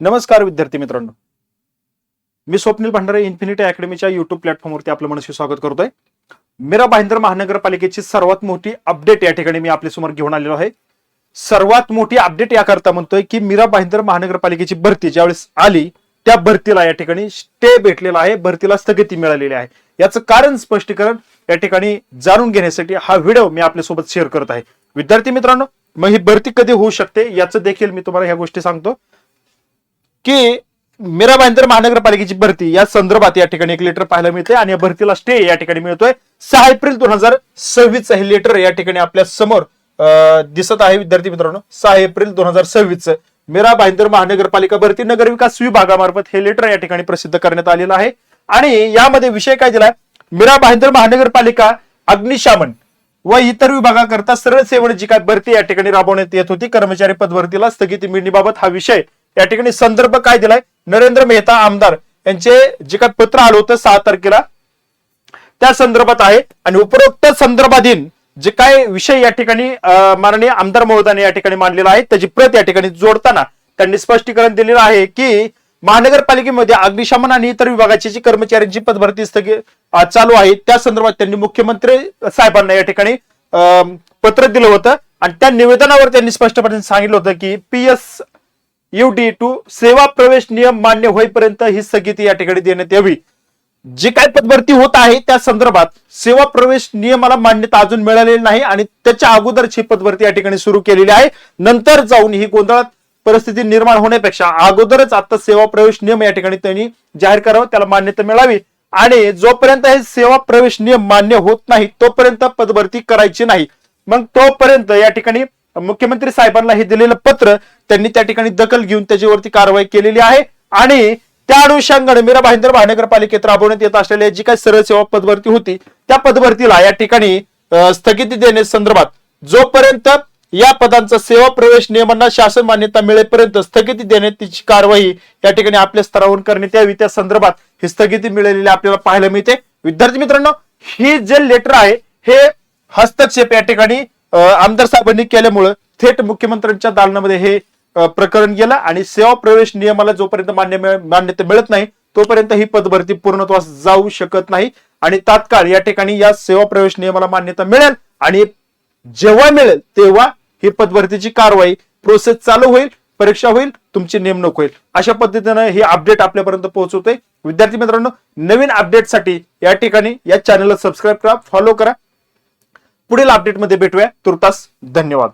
नमस्कार विद्यार्थी मित्रांनो, मी स्वप्नील भंडारे इन्फिनिटी अकॅडमीच्या युट्यूब प्लॅटफॉर्मवरती आपलं मनस्वी स्वागत करतोय। मीरा भाईंदर महानगरपालिकेची सर्वात मोठी अपडेट या ठिकाणी मी आपल्या समोर घेऊन आलेलो आहे। सर्वात मोठी अपडेट याकरता म्हणतोय की मीरा भाईंदर महानगरपालिकेची भरती ज्यावेळेस आली त्या भरतीला या ठिकाणी स्टे भेटलेला आहे, भरतीला स्थगिती मिळालेली आहे। याचं कारण स्पष्टीकरण या ठिकाणी जाणून घेण्यासाठी हा व्हिडिओ मी आपल्या सोबत शेअर करत आहे। विद्यार्थी मित्रांनो, मग ही भरती कधी होऊ शकते याचं देखील मी तुम्हाला ह्या गोष्टी सांगतो की मीरा भाईंदर महानगरपालिकेची भरती या संदर्भात या ठिकाणी एक लेटर पाहायला मिळते आणि या भरतीला स्टे या ठिकाणी मिळतोय 6 एप्रिल 2026 हे लेटर या ठिकाणी आपल्या समोर दिसत आहे। विद्यार्थी मित्रांनो, 6 एप्रिल 2026 मीरा भाईंदर महानगरपालिका भरती नगरविकास विभागामार्फत हे लेटर या ठिकाणी प्रसिद्ध करण्यात आलेलं आहे। आणि यामध्ये विषय काय दिलाय, मीरा भाईंदर महानगरपालिका अग्निशमन व इतर विभागाकरता सरळ सेवेची जी काय भरती या ठिकाणी राबवण्यात येत होती कर्मचारी पदभरतीला स्थगिती मिळण्याबाबत हा विषय या ठिकाणी संदर्भ काय दिलाय, नरेंद्र मेहता आमदार यांचे जे काय पत्र आलं होतं 6 तारखेला त्या संदर्भात आहे। आणि उपरोक्त संदर्भाधीन जे काय विषय या ठिकाणी माननीय आमदार महोदयाने या ठिकाणी मांडलेला आहे त्याची प्रत या ठिकाणी जोडताना त्यांनी स्पष्टीकरण दिलेलं आहे की महानगरपालिकेमध्ये अग्निशमन आणि इतर विभागाची जी कर्मचाऱ्यांची पदभरती चालू आहे त्या संदर्भात त्यांनी मुख्यमंत्री साहेबांना या ठिकाणी पत्र दिलं होतं आणि त्या निवेदनावर त्यांनी स्पष्टपणे सांगितलं होतं की PSUD2 सेवा प्रवेश नियम मान्य होईपर्यंत ही स्थगिती या ठिकाणी देण्यात यावी। जी काय पदभरती होत आहे त्या संदर्भात सेवा प्रवेश नियमाला मान्यता अजून मिळालेली नाही आणि त्याच्या अगोदरची पदभरती या ठिकाणी सुरू केलेली आहे। नंतर जाऊन ही गोंधळात परिस्थिती निर्माण होण्यापेक्षा अगोदरच आता सेवा प्रवेश नियम या ठिकाणी त्यांनी जाहीर करावं, त्याला मान्यता मिळावी आणि जोपर्यंत हे सेवा प्रवेश नियम मान्य होत नाही तोपर्यंत पदभरती करायची नाही। मग तोपर्यंत या ठिकाणी मुख्यमंत्री साहेबांना हे दिलेलं पत्र त्यांनी त्या ठिकाणी दखल घेऊन त्याच्यावरती कारवाई केलेली आहे आणि त्या अनुषंगाने मीरा भाईंदर महानगरपालिकेत राबवण्यात येत असलेल्या जी काही सरळ सेवा पदभरती होती त्या पदभरतीला या ठिकाणी स्थगिती देण्यासंदर्भात जोपर्यंत या पदांचा सेवा प्रवेश नियमांना शासन मान्यता मिळेपर्यंत स्थगिती देण्याची कारवाई या ठिकाणी आपल्या स्तरावरून करण्यात यावी, त्या संदर्भात ही स्थगिती मिळालेली आपल्याला पाहायला मिळते। विद्यार्थी मित्रांनो, ही जे लेटर आहे हे हस्तक्षेप या ठिकाणी आमदार साहेबांनी केल्यामुळे थेट मुख्यमंत्र्यांच्या दालनामध्ये हे प्रकरण गेलं आणि सेवा प्रवेश नियमाला जोपर्यंत मान्यता मिळत नाही तोपर्यंत ही पदभरती पूर्णत्वास जाऊ शकत नाही आणि तात्काळ या ठिकाणी या सेवा प्रवेश नियमाला मान्यता मिळेल आणि जेव्हा मिळेल तेव्हा ही पदभरतीची कारवाई प्रोसेस चालू होईल, परीक्षा होईल, तुमची नेमणूक होईल। अशा पद्धतीने हे अपडेट आपल्यापर्यंत पोहोचवतोय। विद्यार्थी मित्रांनो, नवीन अपडेटसाठी या ठिकाणी या चॅनलला सबस्क्राईब करा, फॉलो करा। पुढील अपडेटमध्ये भेटूया। तुर्तास धन्यवाद।